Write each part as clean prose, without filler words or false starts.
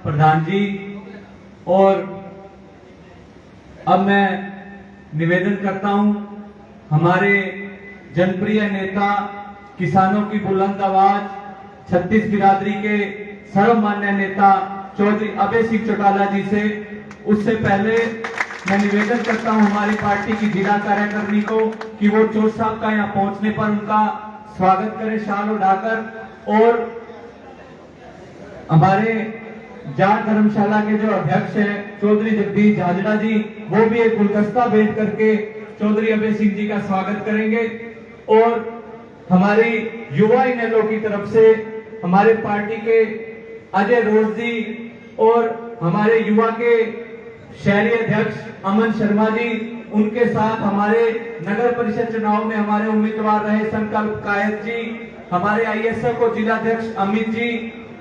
प्रधान जी। और अब मैं निवेदन करता हूं हमारे जनप्रिय नेता, किसानों की बुलंद आवाज, छत्तीस बिरादरी के सर्वमान्य नेता चौधरी अभय सिंह चौटाला जी से। उससे पहले मैं निवेदन करता हूं हमारी पार्टी की जिला कार्यकारिणी को कि वो चौधरी साहब का यहाँ पहुंचने पर उनका स्वागत करें शाल उठाकर। और हमारे जाट धर्मशाला के जो अध्यक्ष हैं चौधरी जगदीश झाजड़ा जी, वो भी एक गुलदस्ता भेंट करके चौधरी अभय सिंह जी का स्वागत करेंगे। और हमारी युवा इनेलो की तरफ से हमारे पार्टी के अजय रोज जी और हमारे युवा के शहरी अध्यक्ष अमन शर्मा जी, उनके साथ हमारे नगर परिषद चुनाव में हमारे उम्मीदवार रहे संकल्प कायद जी, हमारे आईएसएफ को जिलाध्यक्ष अमित जी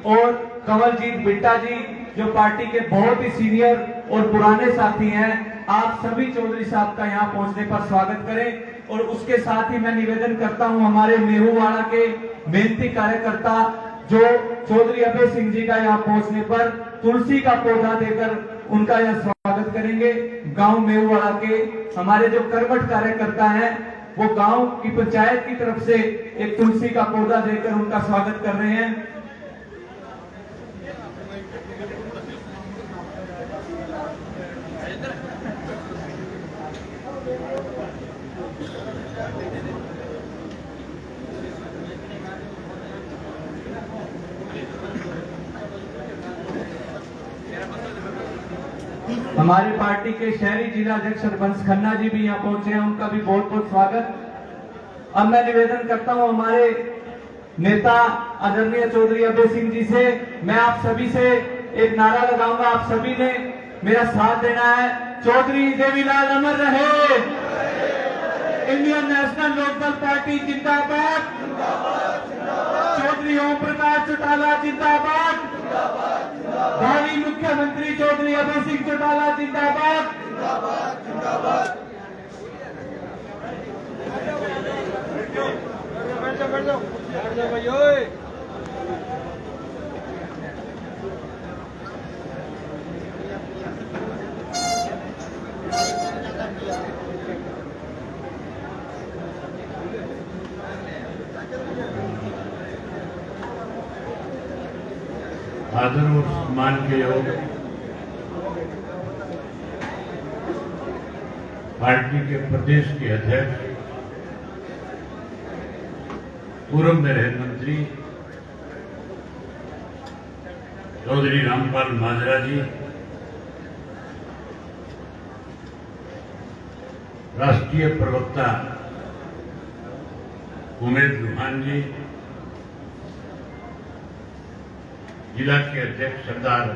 और कंवलजीत बिट्टा जी, जो पार्टी के बहुत ही सीनियर और पुराने साथी हैं। आप सभी चौधरी साहब का यहाँ पहुंचने पर स्वागत करें। और उसके साथ ही मैं निवेदन करता हूं हमारे मेहुवाड़ा के मेहनती कार्यकर्ता जो चौधरी अभय सिंह जी का यहाँ पहुंचने पर तुलसी का पौधा देकर उनका यह स्वागत करेंगे। गांव मेहुवाड़ा के हमारे जो कर्मठ कार्यकर्ता हैं वो गांव की पंचायत की तरफ से एक तुलसी का पौधा देकर उनका स्वागत कर रहे हैं। हमारे पार्टी के शहरी जिला अध्यक्ष हरबंस खन्ना जी भी यहाँ पहुंचे हैं, उनका भी बहुत बहुत स्वागत। अब मैं निवेदन करता हूं हमारे नेता आदरणीय चौधरी अभय सिंह जी से, मैं आप सभी से एक नारा लगाऊंगा, आप सभी ने मेरा साथ देना है। चौधरी देवीलाल अमर रहे, इंडियन नेशनल लोकदल पार्टी जिंदाबाद, चौधरी ओम प्रकाश चौटाला जिंदाबाद, भावी मुख्यमंत्री चौधरी अभय सिंह चौटाला जिंदाबाद। आदर और सम्मान के योग पार्टी के प्रदेश के अध्यक्ष, पूर्व में रेल मंत्री चौधरी रामपाल माजरा जी, राष्ट्रीय प्रवक्ता उमेद लुहान जी, जिला के अध्यक्ष सरदार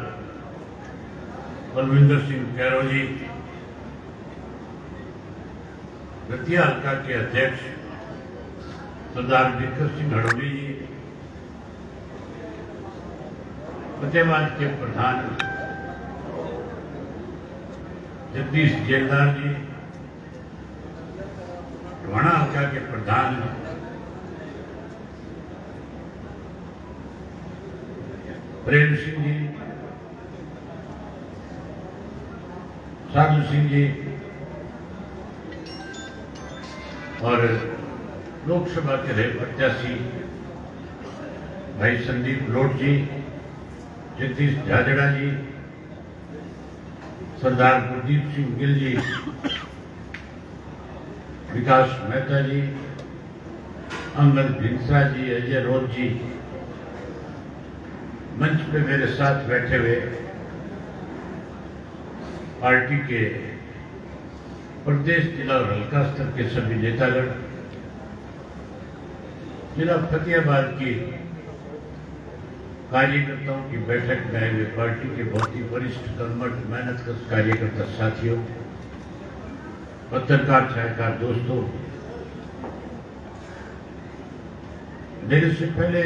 बलविंदर सिंह कैरो जी, दतिया हल्का के अध्यक्ष सरदार दिक्कत सिंह हड़ोली जी, फतेहाबाद के प्रधान जगदीश जेलदार जी, ढवाणा हल्का के प्रधान प्रेम सिंह जी, साधु सिंह जी और लोकसभा के रहे प्रत्याशी भाई संदीप लोट जी, जगदीश झाजड़ा जी, सरदार गुरदीप सिंह गिल जी, विकास मेहता जी, अंगद भिंसरा जी, अजय रोज जी, मंच पे मेरे साथ बैठे हुए पार्टी के प्रदेश, जिला और हल्का स्तर के सभी नेतागण, जिला फतेहाबाद की कार्यकर्ताओं की बैठक में आए हुए पार्टी के बहुत ही वरिष्ठ कर्मठ मेहनतकश कार्यकर्ता साथियों, पत्रकार छायाकार दोस्तों, मेरे से पहले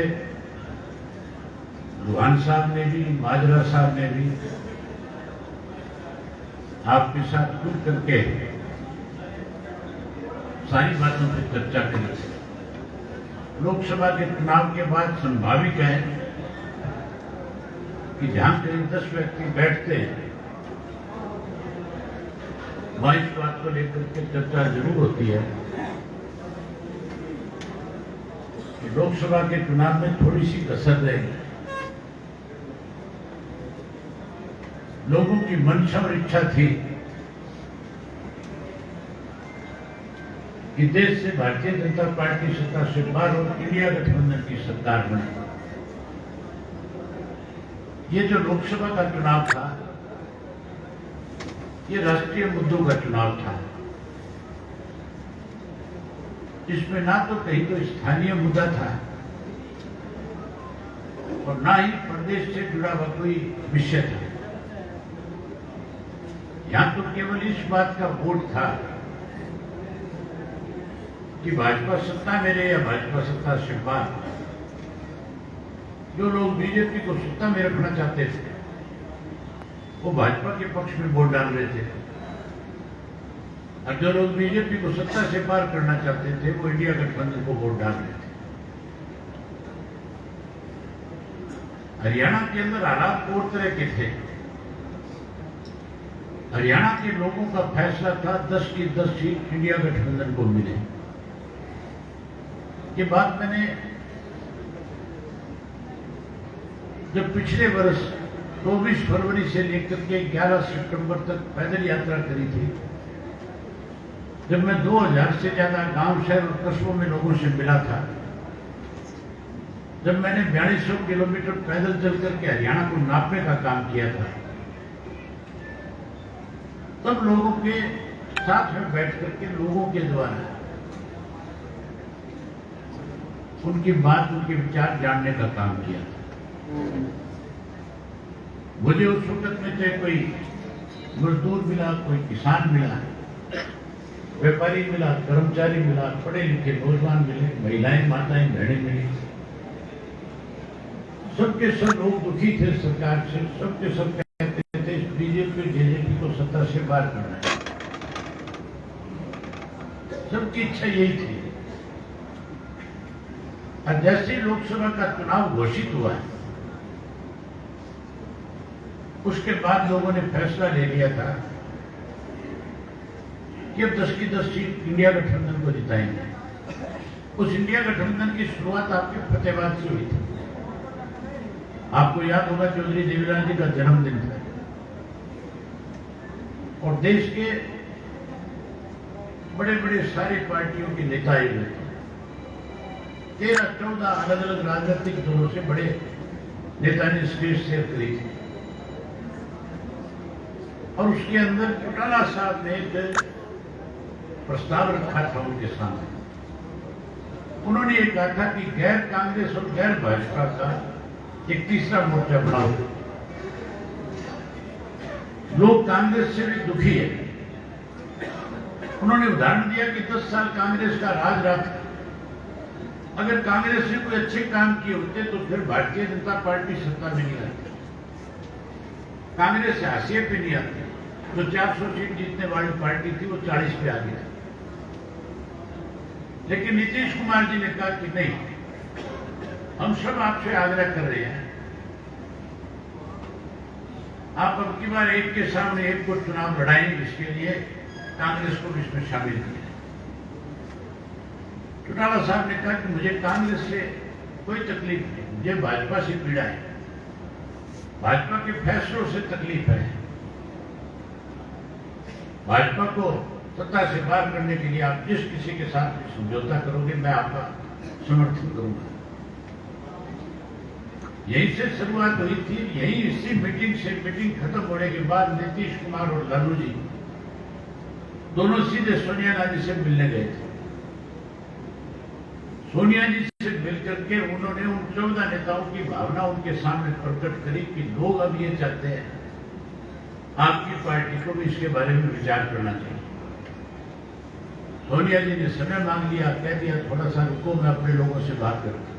लुहान साहब ने भी, माजरा साहब ने भी आपके साथ खुल करके सारी बातों पर चर्चा करी। लोकसभा के चुनाव के बाद संभावित है कि जहां कहीं 10 व्यक्ति बैठते हैं वहां इस बात को लेकर के चर्चा जरूर होती है कि लोकसभा के चुनाव में थोड़ी सी कसर रहेगी। लोगों की मंशा और इच्छा थी कि देश से भारतीय जनता पार्टी सत्ता से बाहर और इंडिया गठबंधन की सरकार बने। ये जो लोकसभा का चुनाव था ये राष्ट्रीय मुद्दों का चुनाव था। इसमें ना तो कहीं तो स्थानीय मुद्दा था और ना ही प्रदेश से जुड़ा हुआ कोई विषय था। यहां तो केवल इस बात का वोट था कि भाजपा सत्ता में रहे या भाजपा सत्ता से बाहर। जो लोग बीजेपी को सत्ता में रखना चाहते थे वो भाजपा के पक्ष में वोट डाल रहे थे और जो लोग बीजेपी को सत्ता से पार करना चाहते थे वो इंडिया गठबंधन को वोट डाल रहे थे। हरियाणा के अंदर हालात और तरह के थे। हरियाणा के लोगों का फैसला था 10 की 10 सीट इंडिया गठबंधन को मिले। ये बात मैंने जब पिछले वर्ष 24 फरवरी से लेकर के 11 सितंबर तक पैदल यात्रा करी थी, जब मैं 2000 से ज्यादा गांव शहर और कस्बों में लोगों से मिला था, जब मैंने 4200 किलोमीटर पैदल चल करके हरियाणा को नापने का काम किया था, तब लोगों के साथ में बैठ करके लोगों के द्वारा उनकी बात उनके विचार जानने का काम किया था। मुझे उस वक्त में चाहे कोई मजदूर मिला, कोई किसान मिला, व्यापारी मिला, कर्मचारी मिला, पढ़े लिखे नौजवान मिले, महिलाएं माताएं बहनें मिली। सबके सब लोग दुखी थे सरकार से। सबके सब कहते थे बीजेपी जेजेपी को सत्ता से बाहर करना है। सबकी इच्छा यही थी। और जैसे लोकसभा का चुनाव घोषित हुआ है उसके बाद लोगों ने फैसला ले लिया था कि अब 10 की 10 सीट इंडिया गठबंधन को जिताएंगे। उस इंडिया गठबंधन की शुरुआत आपके फतेहाबाद से हुई थी। आपको याद होगा चौधरी देवीलाल जी का जन्मदिन था और देश के बड़े बड़े सारी पार्टियों के नेता आए हुए थे। 13-14 अलग अलग राजनीतिक दलों से बड़े नेता ने स्टेज शेयर करी थी और उसके अंदर चौटाला साहब ने एक प्रस्ताव रखा था उनके सामने। उन्होंने ये कहा था कि गैर कांग्रेस और गैर भाजपा का एक तीसरा मोर्चा बनाओ। लोग कांग्रेस से भी दुखी है। उन्होंने उदाहरण दिया कि 10 साल कांग्रेस का राज रहा था। अगर कांग्रेस ने कोई अच्छे काम किए होते तो फिर भारतीय जनता पार्टी सत्ता में नहीं आती। कांग्रेस हाशिए पे नहीं आती। जो 400 सीट जीतने वाली पार्टी थी वो 40 पे आ गई। लेकिन नीतीश कुमार जी ने कहा कि नहीं, हम सब आपसे आग्रह कर रहे हैं, आप अब की बार एक के सामने एक को चुनाव लड़ाएंगे, इसके लिए कांग्रेस को भी इसमें शामिल किया। चौटाला साहब ने कहा कि मुझे कांग्रेस से कोई तकलीफ नहीं, मुझे भाजपा से पीड़ा है, भाजपा के फैसलों से तकलीफ है। भाजपा को सत्ता से बाहर करने के लिए आप जिस किसी के साथ समझौता करोगे मैं आपका समर्थन करूंगा। यहीं से शुरुआत हुई थी। यही इसी मीटिंग से मीटिंग खत्म होने के बाद नीतीश कुमार और लालू जी दोनों सीधे सोनिया गांधी से मिलने गए थे। सोनिया जी से मिलकर के उन्होंने उन 14 नेताओं की भावना उनके सामने प्रकट करी कि लोग अब ये चाहते हैं आपकी पार्टी को भी इसके बारे में विचार करना चाहिए। सोनिया जी ने समय मांग लिया, कह दिया थोड़ा सा रुको, मैं अपने लोगों से बात करूंगा।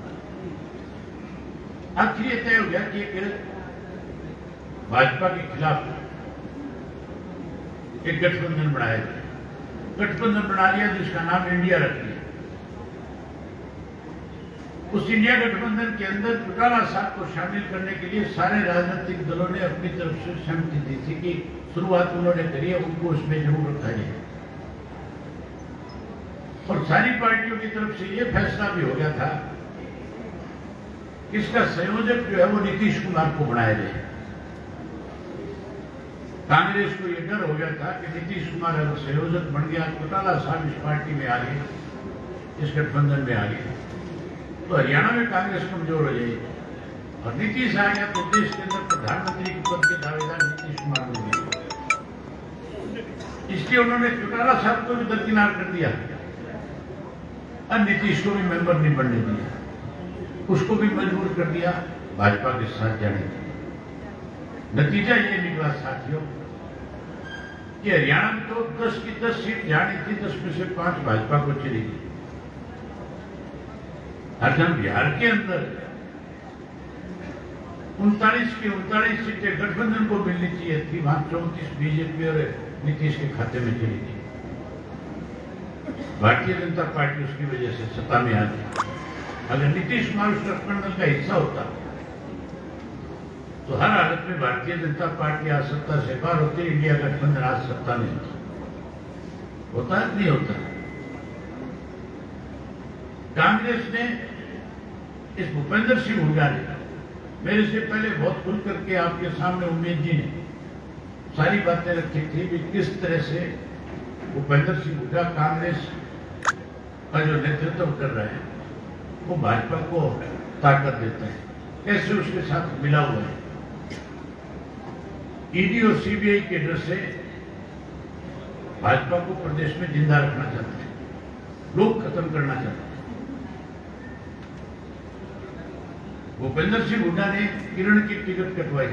आखिर ये तय हो गया कि भाजपा के खिलाफ एक गठबंधन बनाया गया। गठबंधन बना लिया जिसका नाम इंडिया रख लिया। उस इंडिया गठबंधन के अंदर चौटाला साहब को शामिल करने के लिए सारे राजनीतिक दलों ने अपनी तरफ से सहमति दी थी कि शुरुआत उन्होंने करी है, उनको उसमें जरूर रखा जाए। और सारी पार्टियों की तरफ से यह फैसला भी हो गया था कि इसका संयोजक जो है वो नीतीश कुमार को बनाया जाए। कांग्रेस को यह डर हो गया था कि नीतीश कुमार अगर संयोजक बन गया, चौटाला साहब इस पार्टी में आ गए, इस गठबंधन में आ गए, तो हरियाणा में कांग्रेस कमजोर हो जाएगी। और नीतीश आ गया तो देश के अंदर प्रधानमंत्री के पद के दावेदार नीतीश कुमार बन गए। इसलिए उन्होंने चौटाला साहब को भी दरकिनार कर दिया और नीतीश को भी मेंबर नहीं बनने दिया, उसको भी मजबूर कर दिया भाजपा के साथ जाने का। नतीजा ये निकला साथियों कि हरियाणा में तो 10 की 10 सीट जानी थी, 10 में से 5 भाजपा को चली गई। हरदम बिहार के अंदर 39 की 39 सीटें गठबंधन को मिलनी चाहिए थी, वहां 34 बीजेपी और नीतीश के खाते में चली गई। भारतीय जनता पार्टी उसकी वजह से सत्ता में आ गई। अगर नीतीश कुमार उस गठबंधन का हिस्सा होता तो हर हालत में भारतीय जनता पार्टी आज सत्ता से बाहर होती, इंडिया गठबंधन आज सत्ता में होता है, नहीं होता। कांग्रेस ने इस भूपेंद्र सिंह हुड्डा ने मेरे से पहले बहुत खुल करके आपके सामने उम्मीद जी ने सारी बातें रखी थी कि किस तरह से भूपेंद्र सिंह हुड्डा कांग्रेस का जो नेतृत्व कर रहे हैं वो भाजपा को ताकत देता है, कैसे उसके साथ मिला हुआ है। ईडी और सीबीआई के डर से भाजपा को प्रदेश में जिंदा रखना चाहते हैं, लोग खत्म करना चाहते हैं। भूपेंद्र सिंह हुड्डा ने किरण की टिकट कटवाई।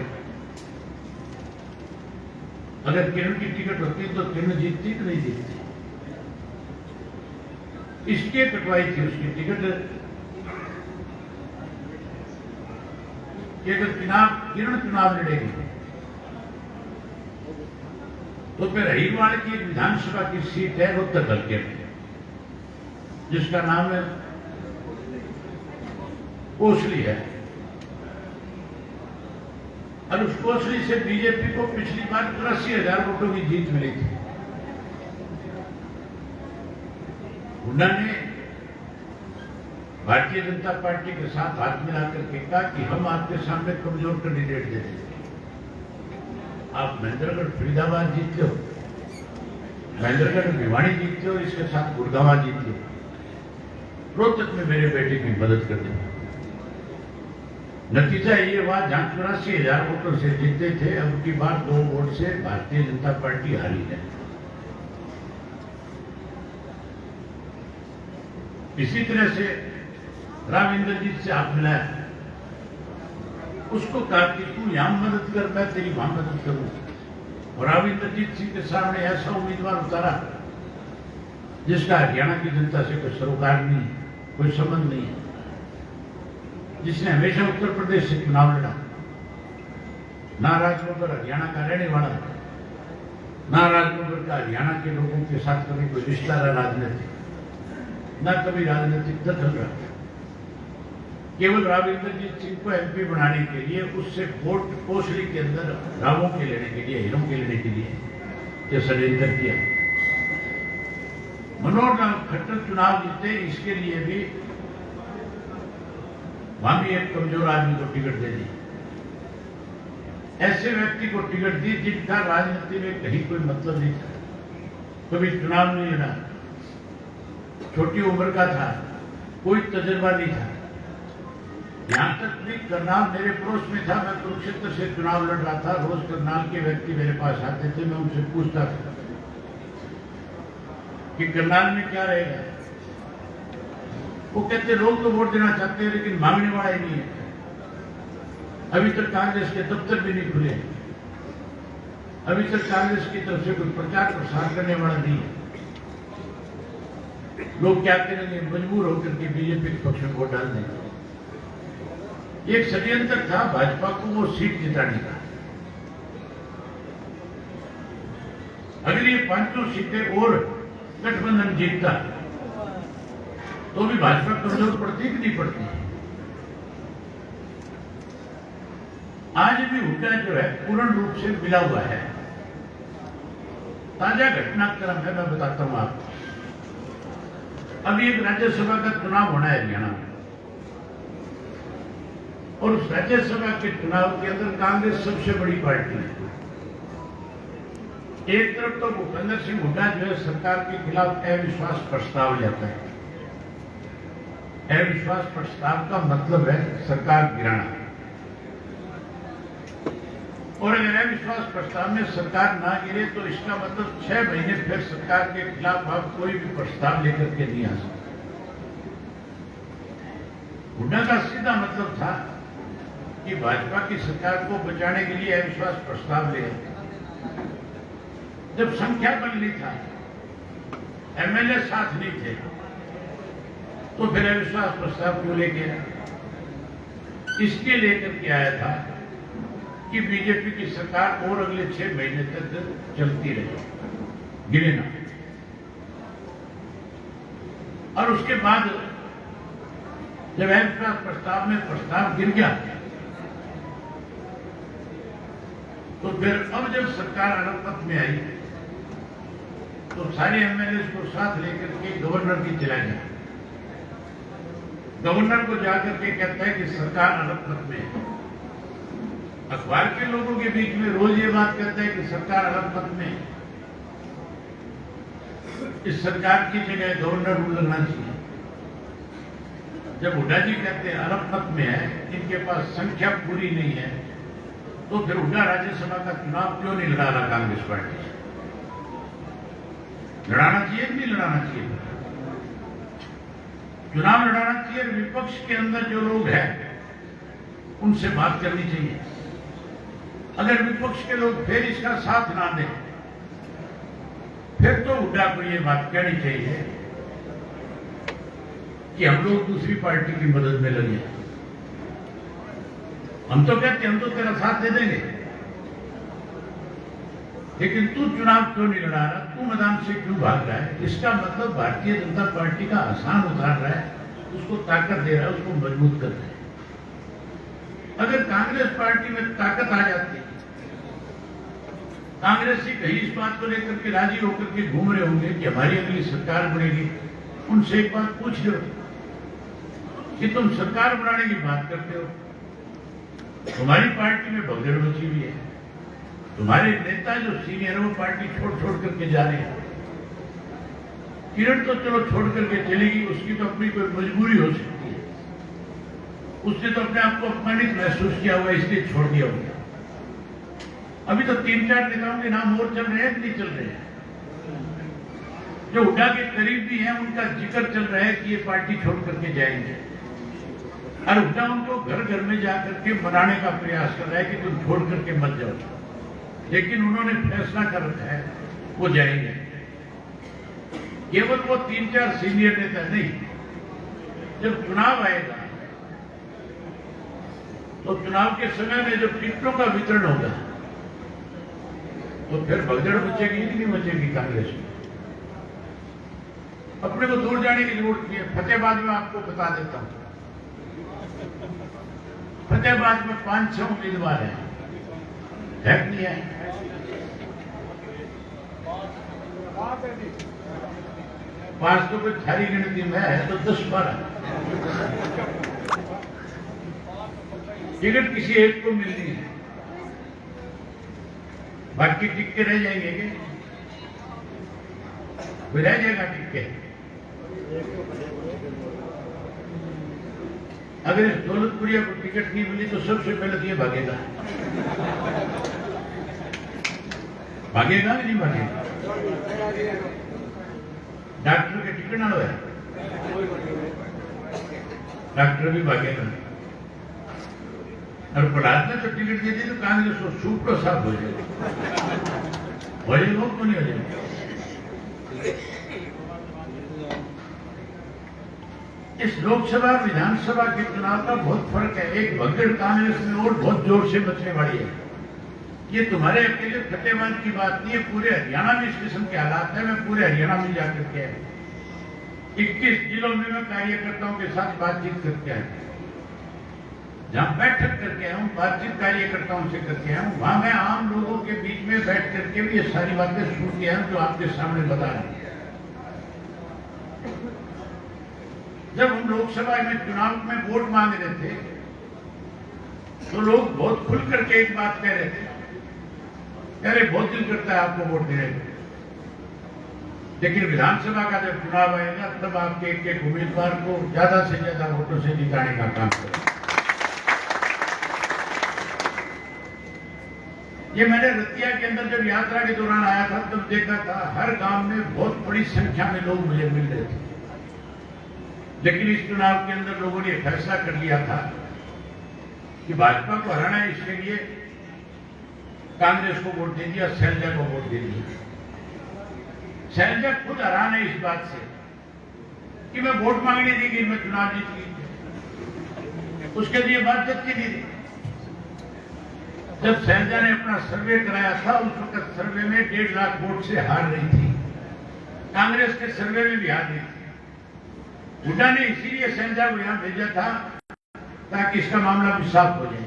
अगर किरण की टिकट होती तो किरण जीतती कि नहीं जीतती, इसलिए कटवाई थी उसकी टिकट कि अगर किरण चुनाव लड़ेगी तो फिर अहिरवाड़ की एक विधानसभा की सीट है रोहतक हल्के में, जिसका नाम है कोसली है। और उस कोसली से बीजेपी को पिछली बार 83,000 वोटों की जीत मिली थी। हुड्डा ने भारतीय जनता पार्टी के साथ हाथ मिलाकर के कहा कि हम आपके सामने कमजोर कैंडिडेट दे देंगे, आप महेंद्रगढ़ फरीदाबाद जीतते हो, महेंद्रगढ़ भिवानी जीतते हो, इसके साथ गुड़गांव जीतते हो, रोहतक में मेरे बेटे की मदद कर देंगे। नतीजा ये हुआ, जहां 84,000 वोटों से जीते थे, अब की बार 2 वोट से भारतीय जनता पार्टी हारी है। इसी तरह से राव इंद्रजीत से हाथ मिलाया, उसको कहा कि तू यहां मदद कर, मैं तेरी वहां मदद करूं। और राव इंद्रजीत सिंह के सामने ऐसा उम्मीदवार उतारा जिसका हरियाणा की जनता से कोई सरोकार नहीं, कोई संबंध नहीं है, जिसने हमेशा उत्तर प्रदेश से चुनाव लड़ा, ना राजनगर हरियाणा का रहने वाला, ना राजनगर का हरियाणा के लोगों के साथ कभी कोई रिश्ता रहा राजनीतिक, ना कभी राजनीतिक दखल रहा। केवल राव इंद्रजीत सिंह को एमपी बनाने के लिए उससे वोट कोसली के अंदर रावों के लेने के लिए, हीरों के लेने के लिए यह षड्यंत्र किया। मनोहर लाल खट्टर चुनाव जीते, इसके लिए भी वहां भी एक कमजोर आदमी को टिकट दे दी, ऐसे व्यक्ति को टिकट दी जिनका राजनीति में कहीं कोई मतलब नहीं था, कभी चुनाव नहीं लड़ा, छोटी उम्र का था, कोई तजुर्बा नहीं था। यहां तक भी करनाल मेरे पड़ोस में था, मैं कुरुक्षेत्र से चुनाव लड़ रहा था, रोज करनाल के व्यक्ति मेरे पास आते थे, मैं उनसे पूछता था कि करनाल में क्या रहेगा। वो कहते लोग तो वोट देना चाहते हैं लेकिन मांगने वाला ही नहीं है। अभी तक कांग्रेस के दफ्तर भी नहीं खुले, अभी तक कांग्रेस की तरफ से कोई प्रचार प्रसार करने वाला नहीं है। लोग क्या करेंगे, मजबूर होकर के बीजेपी के पक्ष में वोट डाल देंगे। एक षड्यंत्र था भाजपा को वो सीट जिताने का। अगर ये 500 सीटें और गठबंधन जीतता तो भी भाजपा कमजोर पड़ती कि नहीं पड़ती। आज भी हुड्डा जो है पूर्ण रूप से मिला हुआ है। ताजा घटनाक्रम है, मैं बताता हूं आपको। अभी एक राज्यसभा का चुनाव होना है हरियाणा में, और उस राज्यसभा के चुनाव के अंदर कांग्रेस सबसे बड़ी पार्टी है। एक तरफ तो भूपेंद्र सिंह हुड्डा जो है सरकार के खिलाफ अविश्वास प्रस्ताव लाता है। अविश्वास प्रस्ताव का मतलब है सरकार गिराना, और अगर अविश्वास प्रस्ताव में सरकार ना गिरे तो इसका मतलब 6 महीने फिर सरकार के खिलाफ आप कोई भी प्रस्ताव लेकर के नहीं आ सकते। हुड्डा का सीधा मतलब था कि भाजपा की सरकार को बचाने के लिए अविश्वास प्रस्ताव ले। जब संख्या बल नहीं था, एमएलए साथ नहीं थे, तो फिर अविश्वास प्रस्ताव क्यों लेके आया? इसके लेकर के आया था कि बीजेपी की सरकार और अगले 6 महीने तक चलती रहे, गिरे ना। और उसके बाद जब अविश्वास प्रस्ताव में प्रस्ताव गिर गया, तो फिर अब जब सरकार अनपथ में आई तो सारे एमएलए को साथ लेकर के गवर्नर की चला गया। गवर्नर को जाकर के कहता है कि सरकार अनपथ में है। अखबार के लोगों के बीच में रोज ये बात करता है कि सरकार अनपथ में है। इस सरकार की जगह गवर्नर रूल लगना चाहिए। जब हुड्डा जी कहते हैं अनपथ में है, इनके पास संख्या पूरी नहीं है, तो फिर हुड्डा राज्यसभा का चुनाव क्यों नहीं लड़ा रहा कांग्रेस पार्टी से? लड़ाना चाहिए कि नहीं लड़ाना चाहिए? चुनाव लड़ाना चाहिए। विपक्ष के अंदर जो लोग हैं उनसे बात करनी चाहिए। अगर विपक्ष के लोग फिर इसका साथ ना दें, फिर तो हुड्डा को ये बात कहनी चाहिए कि हम लोग दूसरी पार्टी की मदद में लगे। हम तो कहते हम तो तेरा साथ दे देंगे, लेकिन तू चुनाव क्यों नहीं लड़ा रहा, तू मैदान से क्यों भाग रहा है? इसका मतलब भारतीय जनता पार्टी का आसान उतार रहा है, उसको ताकत दे रहा है, उसको मजबूत कर रहा है। अगर कांग्रेस पार्टी में ताकत आ जाती, कांग्रेसी कहीं इस बात को लेकर के राजी होकर के घूम रहे होंगे कि हमारी अगली सरकार बनेगी, उनसे एक बात पूछ लो कि तुम सरकार बनाने की बात करते हो, तुम्हारी पार्टी में भगदड़ मची हुई है, तुम्हारे नेता जो सीनियर है वो पार्टी छोड़ करके जा रहे हैं। किरण तो चलो छोड़ करके चलेगी, उसकी तो अपनी कोई मजबूरी हो सकती है, उसने तो अपने आप को अपमानित महसूस किया हुआ इसलिए छोड़ दिया होगा। अभी तो 3-4 नेताओं के नाम और चल रहे हैं कि नहीं चल रहे हैं? जो हुड्डा के करीब भी हैं उनका जिक्र चल रहा है कि ये पार्टी छोड़ करके जाएंगे, और हुड्डा उनको घर घर में जाकर के मनाने का प्रयास कर रहा है कि तुम छोड़ करके मत जाओ। लेकिन उन्होंने फैसला कर रखा है वो जाएंगे। केवल वो 3-4 सीनियर नेता नहीं, जब चुनाव आएगा तो चुनाव के समय में जब टिकटों का वितरण होगा तो फिर भगदड़ बचेगी कि नहीं बचेगी कांग्रेस में? अपने को दूर जाने की जरूरत नहीं है। फतेहाबाद में आपको बता देता हूं, फतेहाबाद में 5-6 उम्मीदवार हैं, है कि नहीं है? 5 तो कोई थारी गिनती में है तो 10-12 टिकट किसी एक को मिलनी है, बाकी टिक्के रह जाएंगे क्या? कोई रह जाएगा टिक्के? अगर इस दौलतपुरिया को टिकट नहीं मिली तो सबसे पहले तो ये भागेगा। भागेगा कि नहीं भागेगा? डॉक्टर के टिकट ना है, डॉक्टर भी भागेगा। और प्रहलाद ने तो टिकट दे दी तो कांग्रेस को सुप्रो साफ हो जाएगा। हो जाएगा तो नहीं हो जाएगा? इस लोकसभा विधानसभा के चुनाव का बहुत फर्क है। एक भगदड़ कांग्रेस में और बहुत जोर से मचने वाली है। ये तुम्हारे अकेले फतेहाबाद की बात नहीं है, पूरे हरियाणा में इस किस्म के हालात है। मैं पूरे हरियाणा में जाकर के 21 जिलों में मैं कार्यकर्ताओं के साथ बातचीत करके आया। जहां बैठक करके आया हूं, बातचीत कार्यकर्ताओं से करके आया हूं, वहां मैं आम लोगों के बीच में बैठ करके भी ये सारी बातें सुन के आया हूं जो आपके सामने बता रहे हैं। जब हम लोकसभा में चुनाव में वोट मांग रहे थे तो लोग बहुत खुल करके एक बात कह रहे थे, अरे बहुत दिल करता है आपको वोट देने को, लेकिन विधानसभा का जब चुनाव आएगा तब आपके एक उम्मीदवार को ज्यादा से ज्यादा वोटों से जिताने का काम करें। ये मैंने रतिया के अंदर जब यात्रा के दौरान आया था तब देखा था, हर गांव में बहुत बड़ी संख्या में लोग मुझे मिल रहे थे। लेकिन इस चुनाव के अंदर लोगों ने फैसला कर लिया था कि भाजपा को हराना है, इसके लिए कांग्रेस को वोट दे दिया, शैलजा को वोट दे दिया। शैलजा खुद हैरान है इस बात से कि मैं वोट मांगने दी गई, मैं चुनाव जीत गई, उसके लिए बात जबकि नहीं थी। जब शैलजा ने अपना सर्वे कराया था उस वक्त सर्वे में 1.5 लाख वोट से हार रही थी, कांग्रेस के सर्वे में भी हार रही थी। हुड्डा ने इसीलिए शैलजा को यहां भेजा था ताकि इसका मामला भी साफ हो जाए।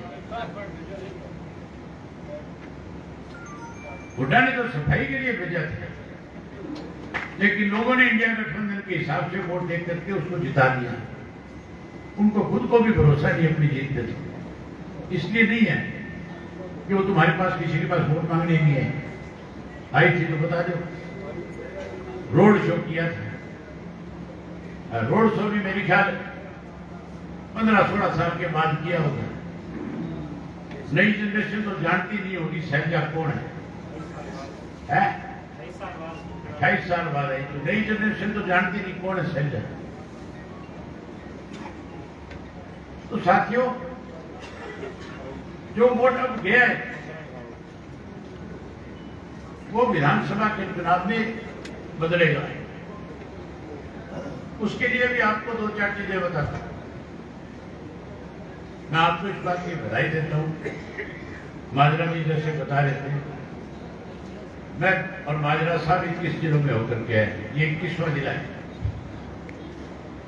हुड्डा ने तो सफाई के लिए भेजा था, लेकिन लोगों ने इंडिया गठबंधन के हिसाब से वोट दे करके उसको जिता दिया। उनको खुद को भी भरोसा नहीं अपनी जीत पे, इसलिए नहीं है कि वो तुम्हारे पास किसी के पास वोट मांगने नहीं है। आई थी तो बता दो, रोड शो किया था। रोड शो भी मेरी ख्याल 15-16 साल के बाद किया होगा। नई जनरेशन तो जानती नहीं होगी शैलजा कौन है? 28 साल बाद आई तो नई जनरेशन तो जानती नहीं कौन है शैलजा। तो साथियों, जो वोट अब गया है वो विधानसभा के चुनाव में बदलेगा। उसके लिए भी आपको 2-4 चीजें बताता हूं। मैं आपको इस बात की बधाई देता हूं। माजरा जी जैसे बता रहे थे, मैं और माजरा साहब 21 जिलों में होकर के आए। ये 21वां जिला है।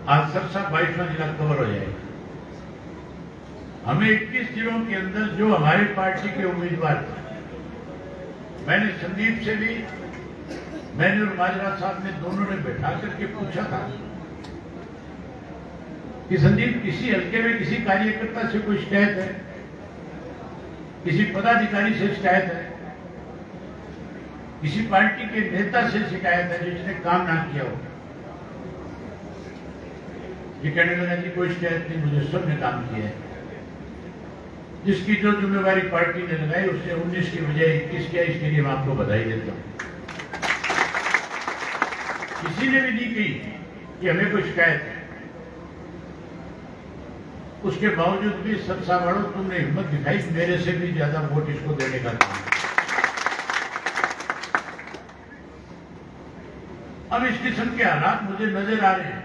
आज सरसा 22वां जिला कवर हो जाएगा। हमें 21 जिलों के अंदर जो हमारी पार्टी के उम्मीदवार थे, मैंने संदीप से भी, मैंने और माजरा साहब ने दोनों ने बैठा करके पूछा था कि संदीप, किसी हल्के में किसी कार्यकर्ता से कोई शिकायत है, किसी पदाधिकारी से शिकायत है, किसी पार्टी के नेता से शिकायत है जिसने काम ना किया हो? ये कहने लगा कि कोई शिकायत नहीं, मुझे सबने काम किया है। जिसकी जो जिम्मेवारी पार्टी ने लगाई उससे 19 की बजाय 21 किया, इसके लिए मैं आपको बधाई देता हूं। किसी ने भी नहीं कही कि हमें कोई शिकायत है। उसके बावजूद भी सरसा वालों, तुमने हिम्मत दिखाई, मेरे से भी ज्यादा वोट इसको देने का काम। अब इस किस्म के हालात मुझे नजर आ रहे हैं।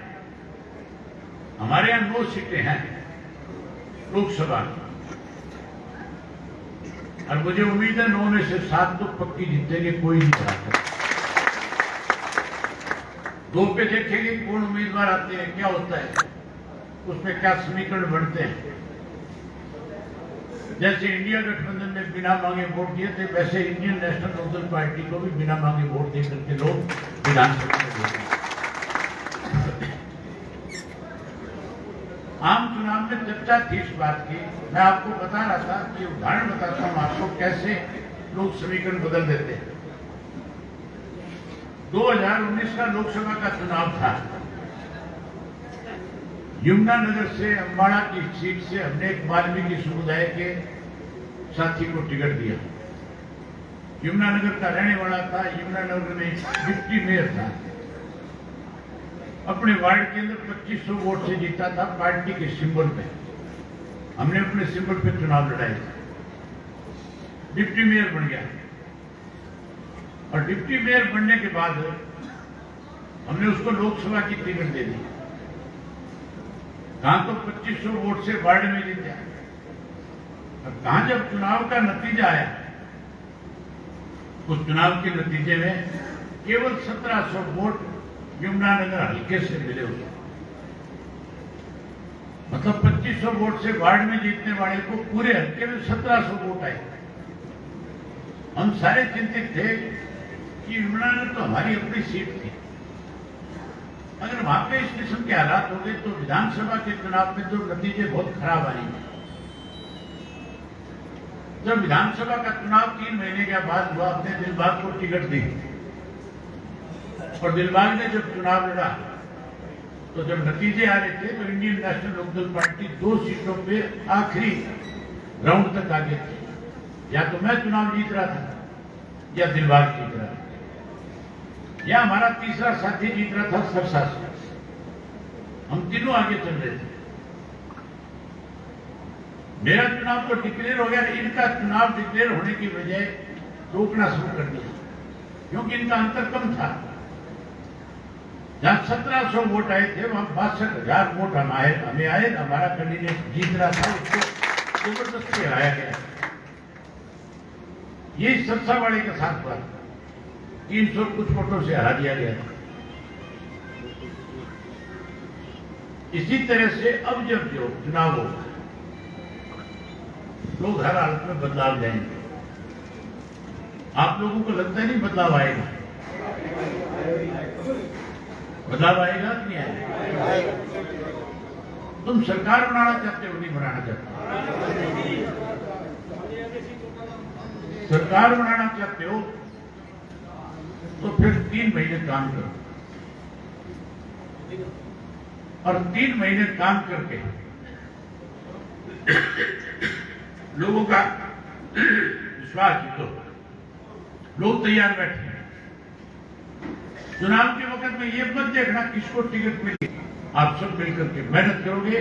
हमारे यहां 9 सीटें हैं लोकसभा में, और मुझे उम्मीद है 9 में से 7 तो पक्की जीतेंगे, कोई नहीं हरा सकता। 2 पे देखेंगे कौन उम्मीदवार आते हैं, क्या होता है, उसमें क्या समीकरण बनते हैं। जैसे इंडिया गठबंधन में बिना मांगे वोट दिए थे, वैसे इंडियन नेशनल लोकदल पार्टी को भी बिना मांगे वोट दे करके लोग विधानसभा में देते। आम चुनाव में चर्चा थी इस बात की। मैं आपको बता रहा था कि उदाहरण बताता हूं आपको कैसे लोग समीकरण बदल देते हैं। 2019 का लोकसभा का चुनाव था। यमुनानगर से अम्बाड़ा की सीट से हमने एक वाल्मीकि समुदाय के साथी को टिकट दिया। यमुनानगर का रहने वाला था, यमुनानगर में डिप्टी मेयर था, अपने वार्ड के अंदर 2500 वोट से जीता था पार्टी के सिंबल पे। हमने अपने सिंबल पे चुनाव लड़ाया, डिप्टी मेयर बन गया। और डिप्टी मेयर बनने के बाद हमने उसको लोकसभा की टिकट दे दी। कहां तो 2500 वोट से वार्ड में जीता, और कहां जब चुनाव का नतीजा आया, उस चुनाव के नतीजे में केवल 1700 वोट यमुनानगर हल्के से मिले उसको। मतलब 2500 वोट से वार्ड में जीतने वाले को पूरे हल्के में 1700 वोट आए। हम सारे चिंतित थे कि विमला ने तो हमारी अपनी सीट थी, अगर वहां पे इस किस्म के हालात हो गए तो विधानसभा के चुनाव में तो नतीजे बहुत खराब आएंगे। जब विधानसभा का चुनाव 3 महीने के बाद हुआ, अपने दिलबाग को टिकट दी और दिलबाग ने जब चुनाव लड़ा तो जब नतीजे आ रहे थे तो इंडियन नेशनल लोकदल पार्टी 2 सीटों पे आखिरी राउंड तक आगे थी। या तो मैं चुनाव जीत रहा था या दिलबाग जीत रहा था, या हमारा तीसरा साथी जीत रहा था सरसा से। हम तीनों आगे चल रहे थे। मेरा चुनाव तो डिक्लेयर हो गया, इनका चुनाव डिक्लेयर होने की बजाय रोकना शुरू कर दिया, क्योंकि इनका अंतर कम था। जहां 1700 वोट आए थे वहां 62,000 वोट हमें आए। हमारा कैंडिडेट जीत रहा था, उसको जबरदस्ती हराया गया। ये सरसावाड़े के साथ हुआ, 300 कुछ वोटों से हरा दिया गया। इसी तरह से अब जब जो चुनाव होगा, लोग हर हालत में बदलाव जाएंगे। आप लोगों को लगता नहीं बदलाव आएगा? बदलाव आएगा कि नहीं आएगा? तुम सरकार बनाना चाहते हो, नहीं बनाना चाहते? सरकार बनाना चाहते हो तो फिर 3 महीने काम करो, और 3 महीने काम करके लोगों का विश्वास जीतो। लोग तैयार बैठे हैं। चुनाव के वक्त में ये मत देखना किसको टिकट मिली, आप सब मिलकर के मेहनत करोगे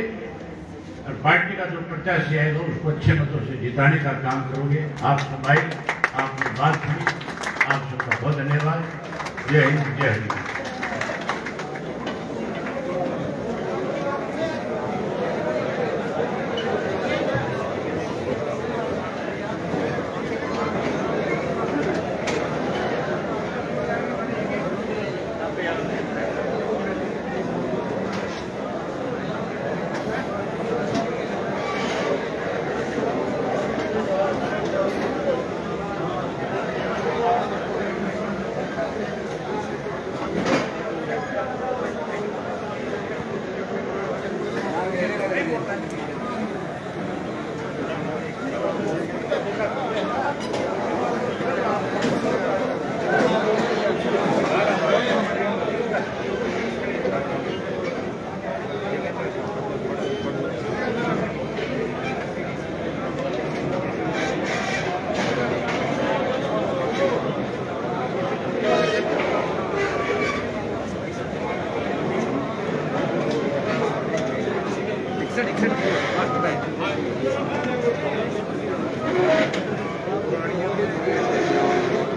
और पार्टी का जो प्रत्याशी आएगा उसको अच्छे मतों से जिताने का काम करोगे। आप सब आए, आपने बात सुनी, आप सबका बहुत धन्यवाद। जय हिंद, जय हिंद।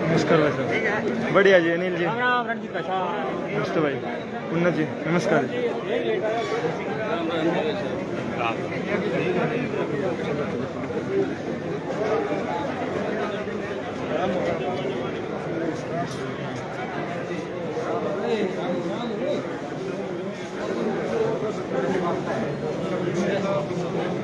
नमस्कार भाई साहब, बढ़िया जी। अनिल जी नमस्ते भाई। उन्नत जी नमस्कार जी। Gracias.